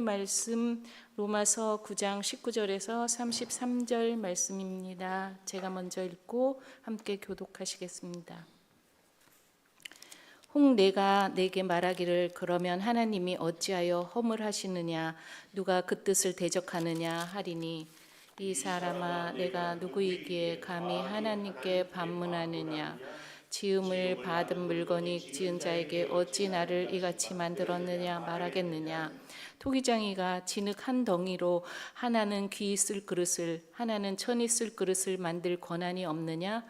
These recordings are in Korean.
말씀 로마서 9장 19절에서 33절 말씀입니다. 제가 먼저 읽고 함께 교독하시겠습니다. 혹 내가 내게 말하기를 그러면 하나님이 어찌하여 허물하시느냐 누가 그 뜻을 대적하느냐 하리니 이 사람아 내가 누구이기에 감히 하나님께 반문하느냐 지음을 받은 물건이 지은 자에게 어찌 나를 이같이 만들었느냐 말하겠느냐 토기장이가 진흙 한 덩이로 하나는 귀 쓸 그릇을 하나는 천이 쓸 그릇을 만들 권한이 없느냐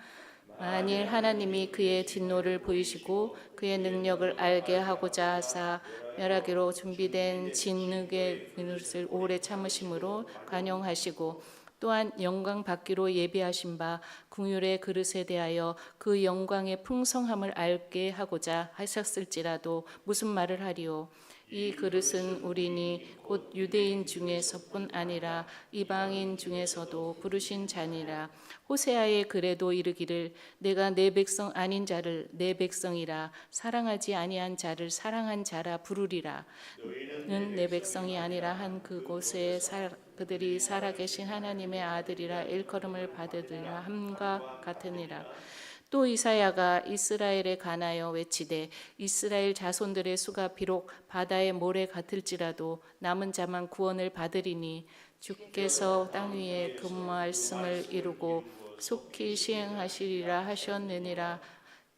만일 하나님이 그의 진노를 보이시고 그의 능력을 알게 하고자 하사 멸하기로 준비된 진흙의 그릇을 오래 참으심으로 관용하시고 또한 영광 받기로 예비하신 바 긍휼의 그릇에 대하여 그 영광의 풍성함을 알게 하고자 하셨을지라도 무슨 말을 하리요 이 그릇은 우리니 곧 유대인 중에서뿐 아니라 이방인 중에서도 부르신 자니라. 호세아의 글에도 이르기를 내가 내 백성 아닌 자를 내 백성이라 사랑하지 아니한 자를 사랑한 자라 부르리라. 는 내 백성이 아니라 한 그곳에 그들이 살아계신 하나님의 아들이라 일컬음을 받으리라 함과 같으니라. 또 이사야가 이스라엘에 관하여 외치되 이스라엘 자손들의 수가 비록 바다의 모래 같을지라도 남은 자만 구원을 받으리니 주께서 땅 위에 그 말씀을 이루고 속히 시행하시리라 하셨느니라.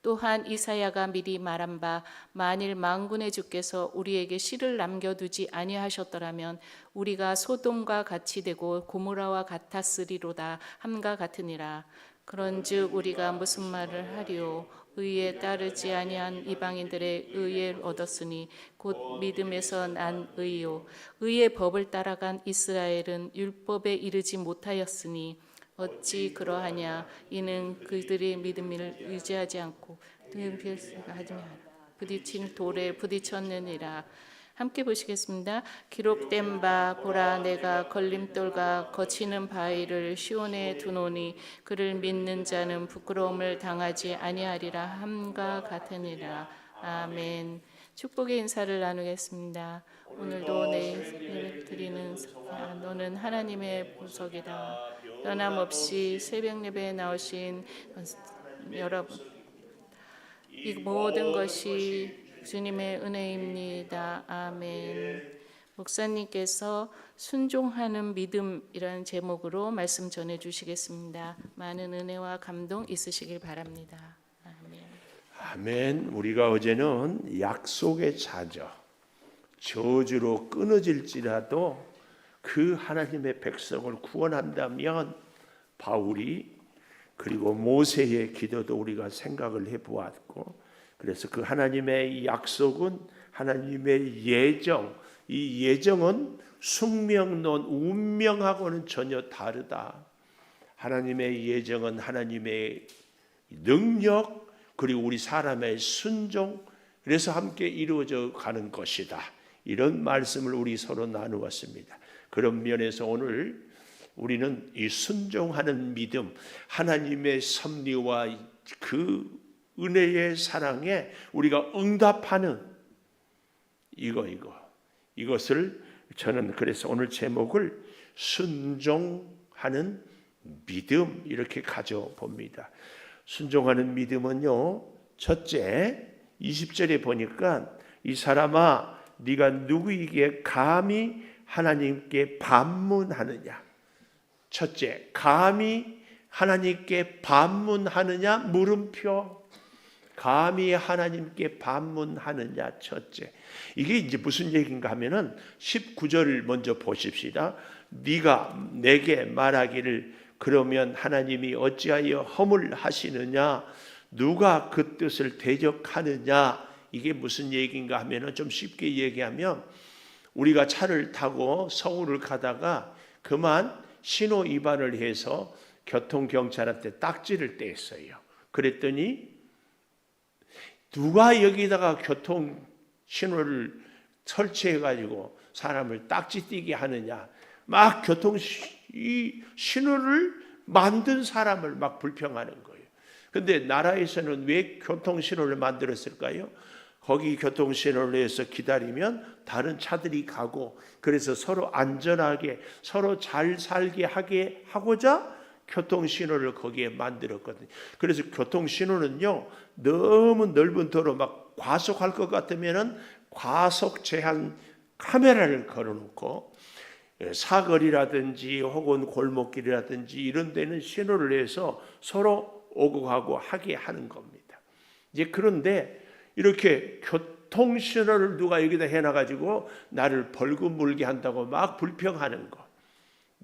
또한 이사야가 미리 말한 바 만일 만군의 주께서 우리에게 씨를 남겨두지 아니하셨더라면 우리가 소돔과 같이 되고 고모라와 같았으리로다 함과 같으니라. 그런즉 우리가 무슨 말을 하리요 의에 따르지 아니한 이방인들의 의를 얻었으니 곧 믿음에서 난 의요 의의 법을 따라간 이스라엘은 율법에 이르지 못하였으니 어찌 그러하냐 이는 그들의 믿음을 의지하지 않고 부딪힌 돌에 부딪혔느니라. 함께 보시겠습니다. 기록된 바 보라 내가 걸림돌과 거치는 바위를 시온에 두노니 그를 믿는 자는 부끄러움을 당하지 아니하리라 함과 같으니라. 아멘. 축복의 인사를 나누겠습니다. 오늘도 내 드리는 너는 하나님의 보석이다. 변함없이 새벽 예배에 나오신 여러분 이 모든 것이 주님의 은혜입니다. 아멘. 목사님께서 순종하는 믿음이라는 제목으로 말씀 전해주시겠습니다. 많은 은혜와 감동 있으시길 바랍니다. 아멘. 아멘. 우리가 어제는 약속의 자죠. 저주로 끊어질지라도 그 하나님의 백성을 구원한다면 바울이 그리고 모세의 기도도 우리가 생각을 해보았고 그래서 그 하나님의 약속은 하나님의 예정 이 예정은 숙명론 운명하고는 전혀 다르다. 하나님의 예정은 하나님의 능력 그리고 우리 사람의 순종 그래서 함께 이루어져 가는 것이다. 이런 말씀을 우리 서로 나누었습니다. 그런 면에서 오늘 우리는 이 순종하는 믿음 하나님의 섭리와 그 은혜의 사랑에 우리가 응답하는 이것을 저는 그래서 오늘 제목을 순종하는 믿음 이렇게 가져봅니다. 순종하는 믿음은요 첫째 20절에 보니까 이 사람아 네가 누구에게 감히 하나님께 반문하느냐. 첫째 감히 하나님께 반문하느냐 물음표. 감히 하나님께 반문하느냐 첫째. 이게 이제 무슨 얘기인가 하면은 19절을 먼저 보십시다. 네가 내게 말하기를 그러면 하나님이 어찌하여 허물하시느냐 누가 그 뜻을 대적하느냐. 이게 무슨 얘기인가 하면은 좀 쉽게 얘기하면 우리가 차를 타고 서울을 가다가 그만 신호 위반을 해서 교통경찰한테 딱지를 떼었어요. 그랬더니 누가 여기다가 교통 신호를 설치해가지고 사람을 딱지 띄게 하느냐. 막 교통 신호를 만든 사람을 막 불평하는 거예요. 그런데 나라에서는 왜 교통 신호를 만들었을까요? 거기 교통신호를 내서 기다리면 다른 차들이 가고, 그래서 서로 안전하게 서로 잘 살게 하게 하고자 교통신호를 거기에 만들었거든요. 그래서 교통신호는요, 너무 넓은 도로 막 과속할 것 같으면은 과속 제한 카메라를 걸어놓고, 사거리라든지 혹은 골목길이라든지 이런 데는 신호를 내서 서로 오고 가고 하게 하는 겁니다. 이제 그런데 이렇게 교통신호를 누가 여기다 해놔가지고 나를 벌금 물게 한다고 막 불평하는 것,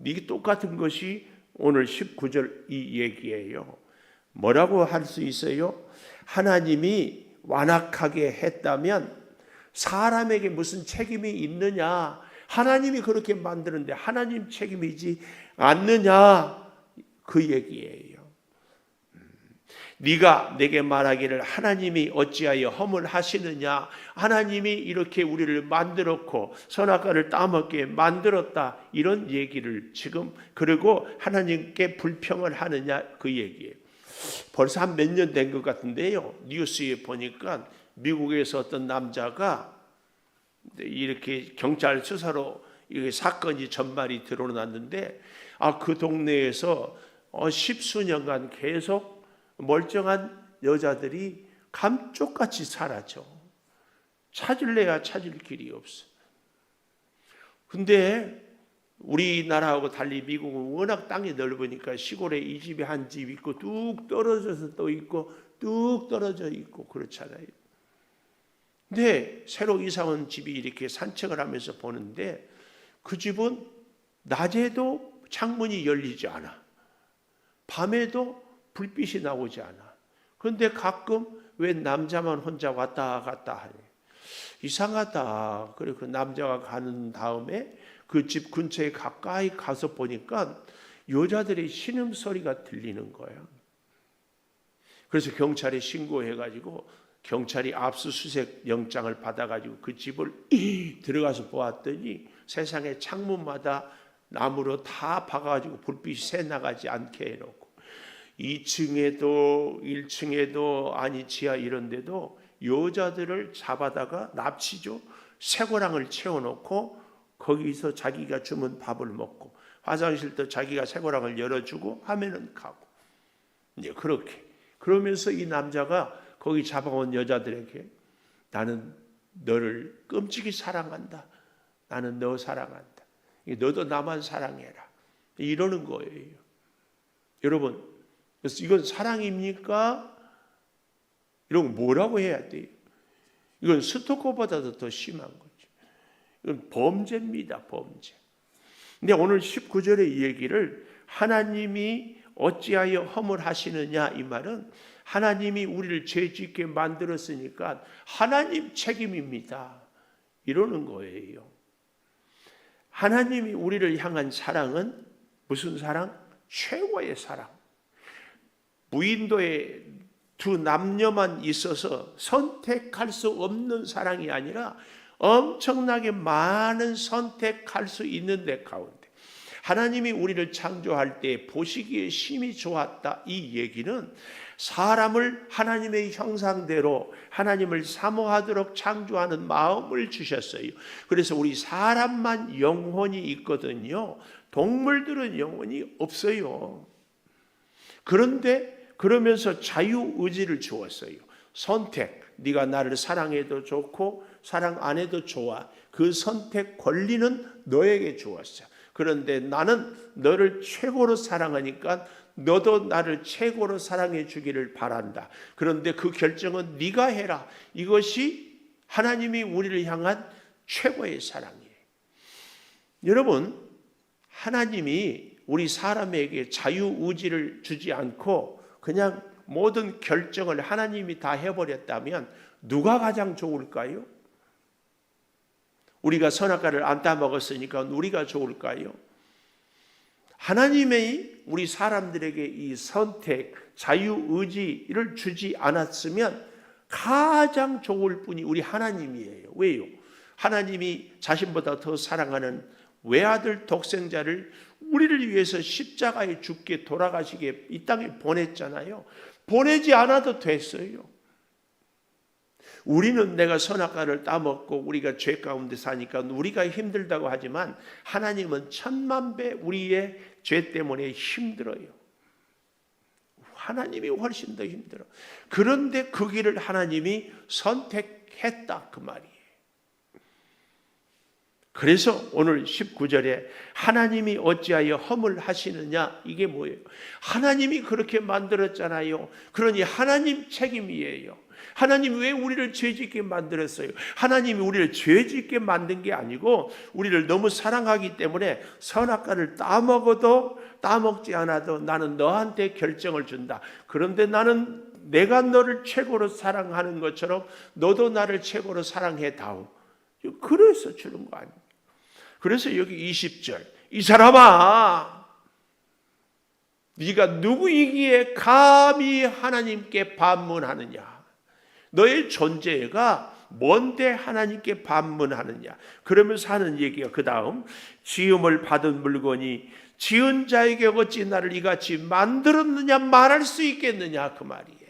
이게 똑같은 것이 오늘 19절 이 얘기예요. 뭐라고 할 수 있어요? 하나님이 완악하게 했다면 사람에게 무슨 책임이 있느냐? 하나님이 그렇게 만드는데 하나님 책임이지 않느냐? 그 얘기예요. 네가 내게 말하기를 하나님이 어찌하여 허물 하시느냐? 하나님이 이렇게 우리를 만들었고 선악과를 따먹게 만들었다, 이런 얘기를 지금, 그리고 하나님께 불평을 하느냐, 그 얘기예요. 벌써 한 몇 년 된 것 같은데요, 뉴스에 보니까 미국에서 어떤 남자가 이렇게 경찰 수사로 이 사건이 전말이 드러났는데, 그 동네에서 10수년간 계속 멀쩡한 여자들이 감쪽같이 사라져. 찾을래야 찾을 길이 없어. 근데 우리나라하고 달리 미국은 워낙 땅이 넓으니까 시골에 이 집에 한 집 있고 뚝 떨어져서 또 있고 뚝 떨어져 있고 그렇잖아요. 근데 새로 이사 온 집이 이렇게 산책을 하면서 보는데 그 집은 낮에도 창문이 열리지 않아. 밤에도 불빛이 나오지 않아. 그런데 가끔 왜 남자만 혼자 왔다 갔다 하니 이상하다. 그리고 그 남자가 가는 다음에 그 집 근처에 가까이 가서 보니까 여자들의 신음소리가 들리는 거예요. 그래서 경찰에 신고해가지고 경찰이 압수수색 영장을 받아가지고 그 집을 들어가서 보았더니 세상에 창문마다 나무로 다 박아가지고 불빛이 새나가지 않게 해놓고 2층에도 1층에도 아니 지하 이런 데도 여자들을 잡아다가 납치죠. 쇠고랑을 채워놓고 거기서 자기가 주문 밥을 먹고 화장실도 자기가 쇠고랑을 열어주고 하면은 가고, 이제 그렇게 그러면서 이 남자가 거기 잡아온 여자들에게 나는 너를 끔찍이 사랑한다. 나는 너 사랑한다. 너도 나만 사랑해라. 이러는 거예요. 여러분, 그래서 이건 사랑입니까? 이런 거 뭐라고 해야 돼요? 이건 스토커보다도 더 심한 거죠. 이건 범죄입니다. 범죄. 근데 오늘 19절의 이 얘기를 하나님이 어찌하여 허물하시느냐, 이 말은 하나님이 우리를 죄짓게 만들었으니까 하나님 책임입니다. 이러는 거예요. 하나님이 우리를 향한 사랑은 무슨 사랑? 최고의 사랑. 무인도에 두 남녀만 있어서 선택할 수 없는 사랑이 아니라 엄청나게 많은 선택할 수 있는 데 가운데 하나님이 우리를 창조할 때 보시기에 심히 좋았다, 이 얘기는 사람을 하나님의 형상대로 하나님을 사모하도록 창조하는 마음을 주셨어요. 그래서 우리 사람만 영혼이 있거든요. 동물들은 영혼이 없어요. 그런데 그러면서 자유의지를 주었어요. 선택, 네가 나를 사랑해도 좋고 사랑 안 해도 좋아. 그 선택 권리는 너에게 주었어. 그런데 나는 너를 최고로 사랑하니까 너도 나를 최고로 사랑해 주기를 바란다. 그런데 그 결정은 네가 해라. 이것이 하나님이 우리를 향한 최고의 사랑이에요. 여러분, 하나님이 우리 사람에게 자유의지를 주지 않고 그냥 모든 결정을 하나님이 다 해버렸다면 누가 가장 좋을까요? 우리가 선악과를 안 따먹었으니까 우리가 좋을까요? 하나님의 우리 사람들에게 이 선택, 자유의지를 주지 않았으면 가장 좋을 분이 우리 하나님이에요. 왜요? 하나님이 자신보다 더 사랑하는 외아들 독생자를 우리를 위해서 십자가에 죽게 돌아가시게 이 땅에 보냈잖아요. 보내지 않아도 됐어요. 우리는 내가 선악과를 따먹고 우리가 죄 가운데 사니까 우리가 힘들다고 하지만 하나님은 천만 배 우리의 죄 때문에 힘들어요. 하나님이 훨씬 더 힘들어. 그런데 그 길을 하나님이 선택했다 그 말이에요. 그래서 오늘 19절에 하나님이 어찌하여 험을 하시느냐, 이게 뭐예요? 하나님이 그렇게 만들었잖아요. 그러니 하나님 책임이에요. 하나님 왜 우리를 죄짓게 만들었어요? 하나님이 우리를 죄짓게 만든 게 아니고 우리를 너무 사랑하기 때문에 선악과를 따먹어도 따먹지 않아도 나는 너한테 결정을 준다. 그런데 나는 내가 너를 최고로 사랑하는 것처럼 너도 나를 최고로 사랑해 다오. 그래서 주는 거 아니에요. 그래서 여기 20절, 이 사람아, 네가 누구이기에 감히 하나님께 반문하느냐? 너의 존재가 뭔데 하나님께 반문하느냐? 그러면서 하는 얘기가 그 다음, 지음을 받은 물건이 지은 자에게 어찌 나를 이같이 만들었느냐 말할 수 있겠느냐 그 말이에요.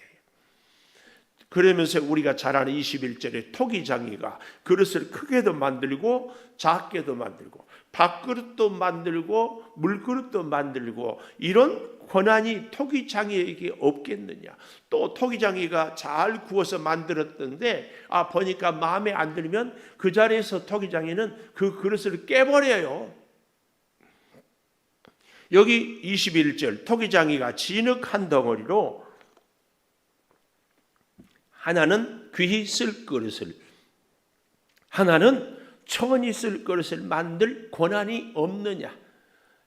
그러면서 우리가 잘 아는 21절에 토기장이가 그릇을 크게도 만들고 작게도 만들고 밥그릇도 만들고 물그릇도 만들고 이런 권한이 토기장이에게 없겠느냐. 또 토기장이가 잘 구워서 만들었던데 보니까 마음에 안 들면 그 자리에서 토기장이는 그 그릇을 깨버려요. 여기 21절 토기장이가 진흙 한 덩어리로 하나는 귀히 쓸 그릇을, 하나는 천히 쓸 그릇을 만들 권한이 없느냐.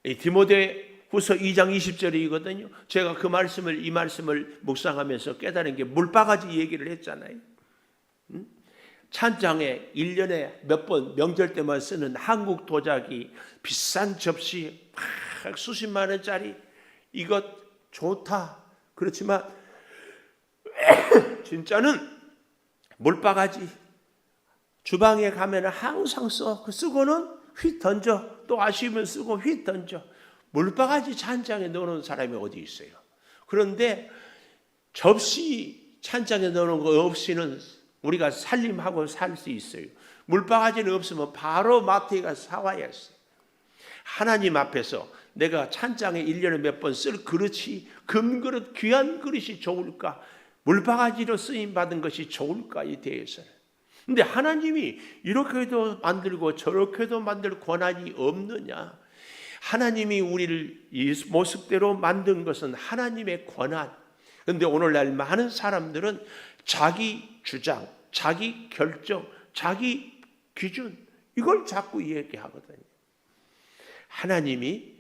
디모데후서 2장 20절이거든요. 제가 이 말씀을 묵상하면서 깨달은 게 물바가지 얘기를 했잖아요. 찬장에 1년에 몇 번 명절 때만 쓰는 한국 도자기 비싼 접시 수십만 원짜리 이것 좋다. 그렇지만 진짜는 물바가지 주방에 가면 항상 쓰고는 휙 던져, 또 아쉬우면 쓰고 휙 던져. 물바가지 찬장에 넣어놓은 사람이 어디 있어요? 그런데 접시 찬장에 넣어놓은 거 없이는 우리가 살림하고 살 수 있어요. 물바가지는 없으면 바로 마트에 가서 사와야 했어요. 하나님 앞에서 내가 찬장에 1년에 몇 번 쓸 그릇이 금그릇 귀한 그릇이 좋을까? 물바가지로 쓰임받은 것이 좋을까에 대해서는. 근데 하나님이 이렇게도 만들고 저렇게도 만들 권한이 없느냐? 하나님이 우리를 이 모습대로 만든 것은 하나님의 권한. 그런데 오늘날 많은 사람들은 자기 주장, 자기 결정, 자기 기준 이걸 자꾸 얘기하거든요. 하나님이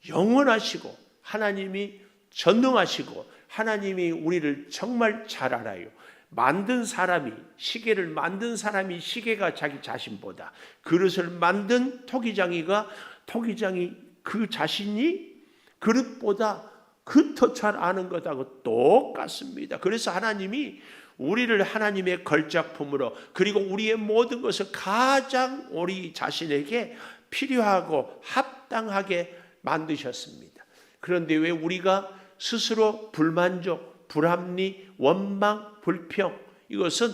영원하시고 하나님이 전능하시고 하나님이 우리를 정말 잘 알아요. 만든 사람이, 시계를 만든 사람이 시계가 자기 자신보다, 그릇을 만든 토기장이가 토기장이 그 자신이 그릇보다 그 더 잘 아는 것하고 똑같습니다. 그래서 하나님이 우리를 하나님의 걸작품으로, 그리고 우리의 모든 것을 가장 우리 자신에게 필요하고 합당하게 만드셨습니다. 그런데 왜 우리가 스스로 불만족, 불합리, 원망, 불평, 이것은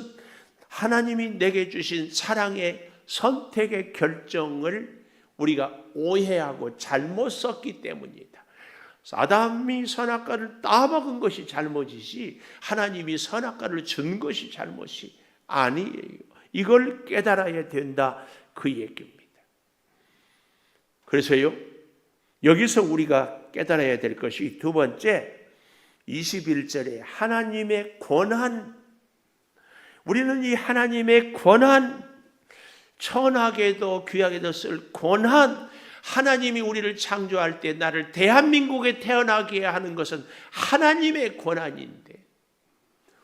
하나님이 내게 주신 사랑의 선택의 결정을 우리가 오해하고 잘못 썼기 때문이다. 아담이 선악과를 따먹은 것이 잘못이지 하나님이 선악과를 준 것이 잘못이 아니에요. 이걸 깨달아야 된다 그 얘기입니다. 그래서요, 여기서 우리가 깨달아야 될 것이 두 번째, 21절에 하나님의 권한. 우리는 이 하나님의 권한, 천하게도 귀하게도 쓸 권한, 하나님이 우리를 창조할 때 나를 대한민국에 태어나게 하는 것은 하나님의 권한인데,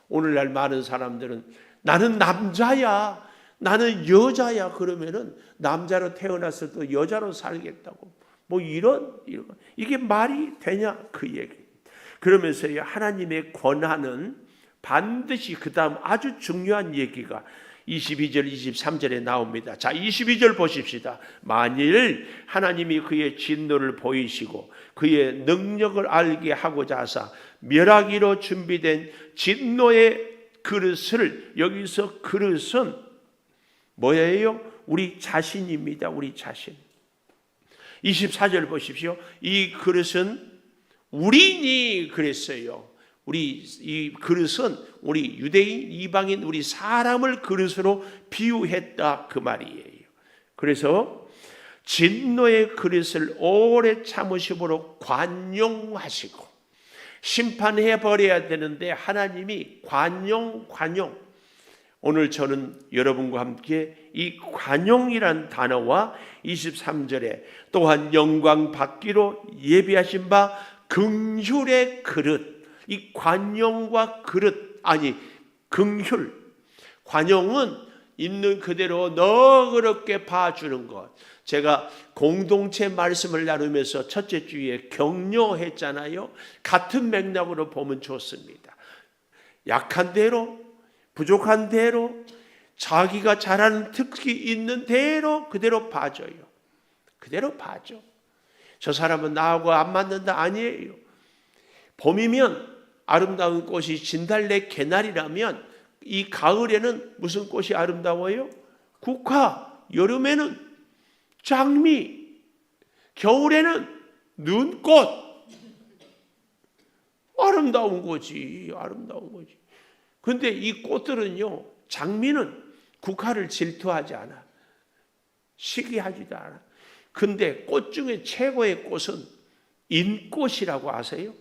오늘날 많은 사람들은 나는 남자야, 나는 여자야, 그러면은 남자로 태어났어도 여자로 살겠다고 뭐 이런 이게 말이 되냐 그 얘기. 그러면서요, 하나님의 권한은 반드시 그 다음 아주 중요한 얘기가 22절 23절에 나옵니다. 자, 22절 보십시다. 만일 하나님이 그의 진노를 보이시고 그의 능력을 알게 하고자 하사 멸하기로 준비된 진노의 그릇을, 여기서 그릇은 뭐예요? 우리 자신입니다. 우리 자신. 24절 보십시오. 이 그릇은 우리니 그랬어요. 이 그릇은 우리 유대인, 이방인, 우리 사람을 그릇으로 비유했다 그 말이에요. 그래서 진노의 그릇을 오래 참으심으로 관용하시고, 심판해 버려야 되는데 하나님이 관용. 오늘 저는 여러분과 함께 이 관용이란 단어와 23절에 또한 영광 받기로 예비하신 바 긍휼의 그릇, 이 관용과 그릇, 아니 긍휼, 관용은 있는 그대로 너그럽게 봐주는 것. 제가 공동체 말씀을 나누면서 첫째 주에 격려했잖아요. 같은 맥락으로 보면 좋습니다. 약한 대로, 부족한 대로, 자기가 잘하는 특기 있는 대로 그대로 봐줘요. 그대로 봐줘. 저 사람은 나하고 안 맞는다, 아니에요. 봄이면 아름다운 꽃이 진달래 개나리라면 이 가을에는 무슨 꽃이 아름다워요? 국화. 여름에는 장미. 겨울에는 눈꽃. 아름다운 거지. 아름다운 거지. 근데 이 꽃들은요, 장미는 국화를 질투하지 않아. 시기하지도 않아. 근데 꽃 중에 최고의 꽃은 인꽃이라고 아세요?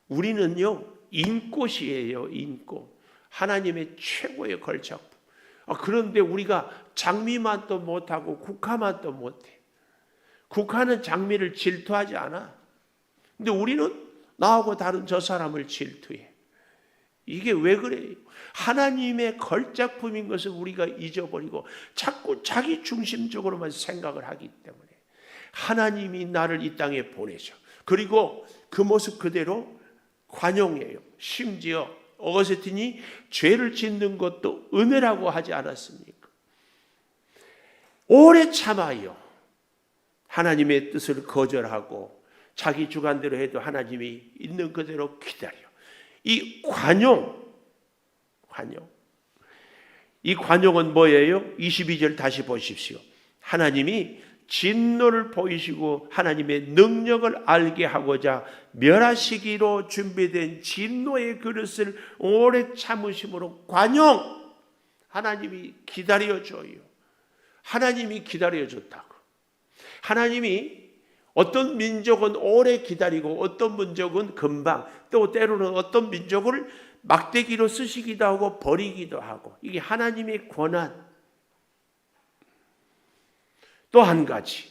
우리는요, 인꽃이에요. 인꽃. 하나님의 최고의 걸작품. 그런데 우리가 장미만 또 못하고 국화만 또 못해. 국화는 장미를 질투하지 않아. 근데 우리는 나하고 다른 저 사람을 질투해. 이게 왜 그래요? 하나님의 걸작품인 것을 우리가 잊어버리고 자꾸 자기 중심적으로만 생각을 하기 때문에 하나님이 나를 이 땅에 보내셔. 그리고 그 모습 그대로 관용해요. 심지어 어거스틴이 죄를 짓는 것도 은혜라고 하지 않았습니까? 오래 참아요. 하나님의 뜻을 거절하고 자기 주관대로 해도 하나님이 있는 그대로 기다려. 이 관용. 이 관용은 뭐예요? 22절 다시 보십시오. 하나님이 진노를 보이시고 하나님의 능력을 알게 하고자 멸하시기로 준비된 진노의 그릇을 오래 참으심으로 관용. 하나님이 기다려줘요. 하나님이 기다려줬다고. 하나님이 어떤 민족은 오래 기다리고 어떤 민족은 금방, 또 때로는 어떤 민족을 막대기로 쓰시기도 하고 버리기도 하고, 이게 하나님의 권한. 또 한 가지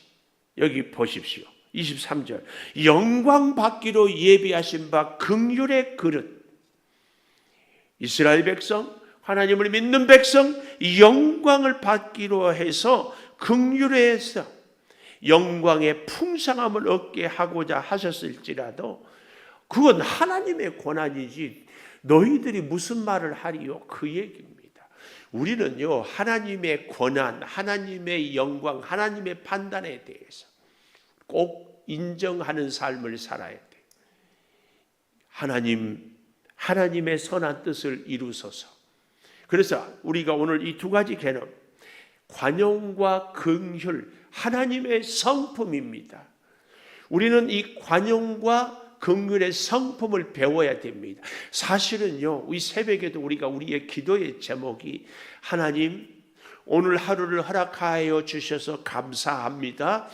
여기 보십시오. 23절 영광 받기로 예비하신 바 긍휼의 그릇. 이스라엘 백성, 하나님을 믿는 백성, 이 영광을 받기로 해서 긍휼에서 영광의 풍성함을 얻게 하고자 하셨을지라도 그건 하나님의 권한이지 너희들이 무슨 말을 하리요? 그 얘기입니다. 우리는요, 하나님의 권한, 하나님의 영광, 하나님의 판단에 대해서 꼭 인정하는 삶을 살아야 돼. 하나님의 선한 뜻을 이루소서. 그래서 우리가 오늘 이 두 가지 개념, 관용과 긍휼, 하나님의 성품입니다. 우리는 이 관용과 긍휼의 성품을 배워야 됩니다. 사실은요, 이 새벽에도 우리의 기도의 제목이 하나님, 오늘 하루를 허락하여 주셔서 감사합니다.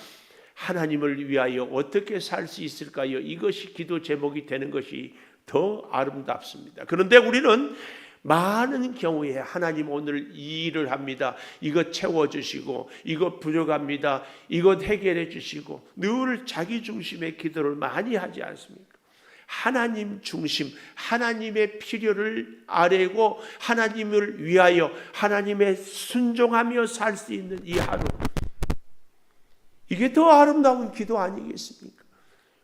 하나님을 위하여 어떻게 살 수 있을까요? 이것이 기도 제목이 되는 것이 더 아름답습니다. 그런데 우리는 많은 경우에 하나님 오늘 이 일을 합니다. 이것 채워주시고 이것 부족합니다. 이것 해결해 주시고 늘 자기 중심의 기도를 많이 하지 않습니까? 하나님 중심, 하나님의 필요를 아뢰고 하나님을 위하여 하나님의 순종하며 살 수 있는 이 하루, 이게 더 아름다운 기도 아니겠습니까?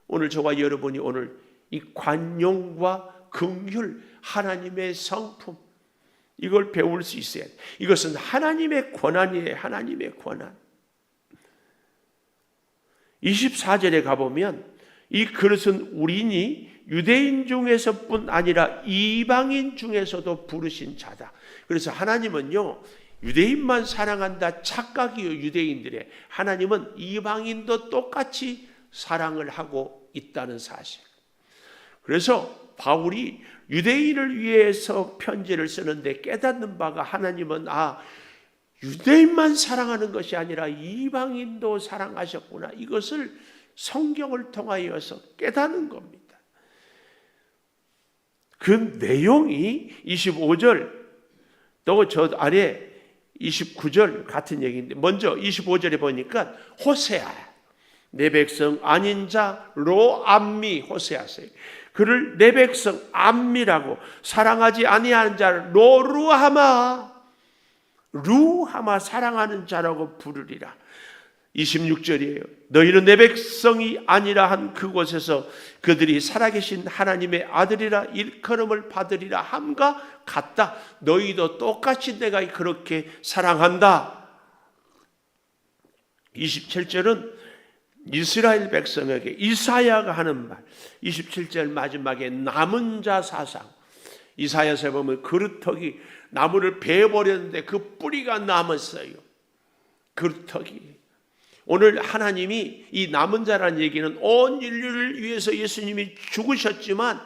오늘 저와 여러분이 오늘 이 관용과 긍휼, 하나님의 성품, 이걸 배울 수 있어야 돼. 이것은 하나님의 권한이에요. 하나님의 권한. 24절에 가보면 이 그릇은 우리니 유대인 중에서뿐 아니라 이방인 중에서도 부르신 자다. 그래서 하나님은요, 유대인만 사랑한다 착각이요, 유대인들의. 하나님은 이방인도 똑같이 사랑을 하고 있다는 사실. 그래서 바울이 유대인을 위해서 편지를 쓰는데 깨닫는 바가, 하나님은 유대인만 사랑하는 것이 아니라 이방인도 사랑하셨구나, 이것을 성경을 통하여서 깨닫는 겁니다. 그 내용이 25절 또 저 아래 29절 같은 얘기인데, 먼저 25절에 보니까 호세아, 내 백성 아닌 자 로암미 호세아세요. 그를 내 백성 암미라고, 사랑하지 아니하는 자를 로루하마, 루하마, 사랑하는 자라고 부르리라. 26절이에요. 너희는 내 백성이 아니라 한 그곳에서 그들이 살아계신 하나님의 아들이라 일컬음을 받으리라 함과 같다. 너희도 똑같이 내가 그렇게 사랑한다. 27절은 이스라엘 백성에게 이사야가 하는 말, 27절 마지막에 남은 자 사상. 이사야서에 보면 그루터기, 나무를 베어버렸는데 그 뿌리가 남았어요. 그루터기. 오늘 하나님이 이 남은 자라는 얘기는 온 인류를 위해서 예수님이 죽으셨지만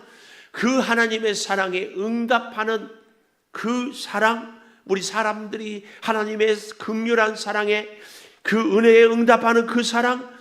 그 하나님의 사랑에 응답하는 그 사랑, 우리 사람들이 하나님의 긍휼한 사랑에, 그 은혜에 응답하는 그 사랑,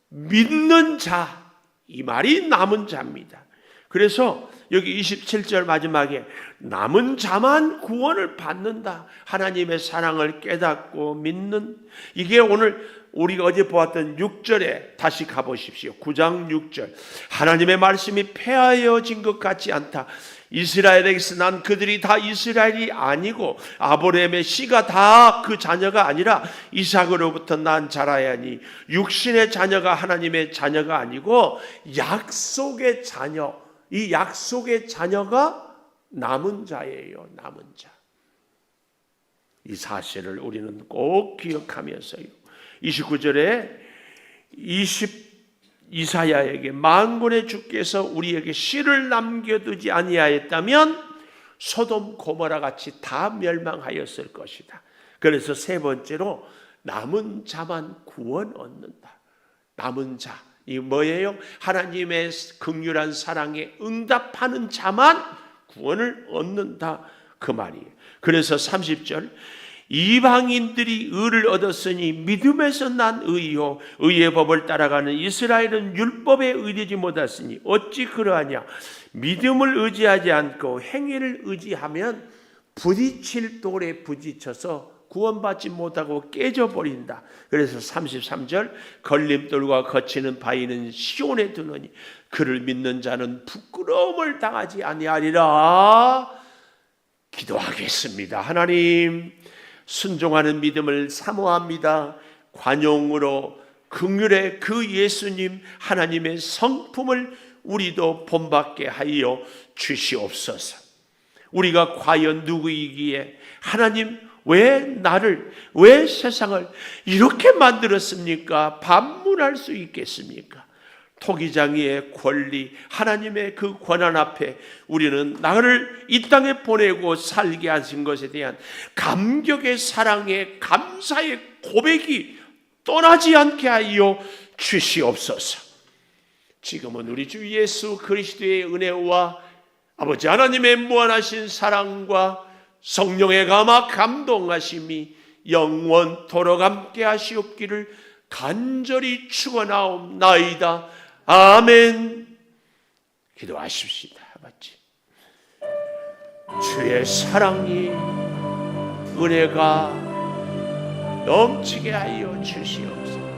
믿는 자, 이 말이 남은 자입니다. 그래서 여기 27절 마지막에 남은 자만 구원을 받는다. 하나님의 사랑을 깨닫고 믿는, 이게 오늘 우리가 어제 보았던 6절에 다시 가보십시오. 9장 6절. 하나님의 말씀이 폐하여진 것 같지 않다. 이스라엘에게서 난 그들이 다 이스라엘이 아니고 아브라함의 씨가 다 그 자녀가 아니라 이삭으로부터 난 자라야 하니, 육신의 자녀가 하나님의 자녀가 아니고 약속의 자녀, 이 약속의 자녀가 남은 자예요. 남은 자. 이 사실을 우리는 꼭 기억하면서요, 29절에 이사야에게 만군의 주께서 우리에게 씨를 남겨두지 아니하였다면 소돔 고모라 같이 다 멸망하였을 것이다. 그래서 세 번째로 남은 자만 구원 얻는다. 남은 자, 이 뭐예요? 하나님의 긍휼한 사랑에 응답하는 자만 구원을 얻는다, 그 말이에요. 그래서 30절, 이방인들이 의를 얻었으니 믿음에서 난 의요, 의의 법을 따라가는 이스라엘은 율법에 의되지 못했으니 어찌 그러하냐. 믿음을 의지하지 않고 행위를 의지하면 부딪힐 돌에 부딪혀서 구원받지 못하고 깨져버린다. 그래서 33절, 걸림돌과 거치는 바위는 시온에 두느니 그를 믿는 자는 부끄러움을 당하지 아니하리라. 기도하겠습니다. 하나님, 순종하는 믿음을 사모합니다. 관용으로 긍휼의 그 예수님 하나님의 성품을 우리도 본받게 하여 주시옵소서. 우리가 과연 누구이기에, 하나님 왜 나를, 왜 세상을 이렇게 만들었습니까? 반문할 수 있겠습니까? 토기장이의 권리, 하나님의 그 권한 앞에 우리는 나를 이 땅에 보내고 살게 하신 것에 대한 감격의 사랑의 감사의 고백이 떠나지 않게 하여 주시옵소서. 지금은 우리 주 예수 그리스도의 은혜와 아버지 하나님의 무한하신 사랑과 성령의 감화 감동하심이 영원토록 함께 하시옵기를 간절히 축원하옵나이다. 아멘. 기도하십시다. 아버지, 주의 사랑이, 은혜가 넘치게 하여 주시옵소서.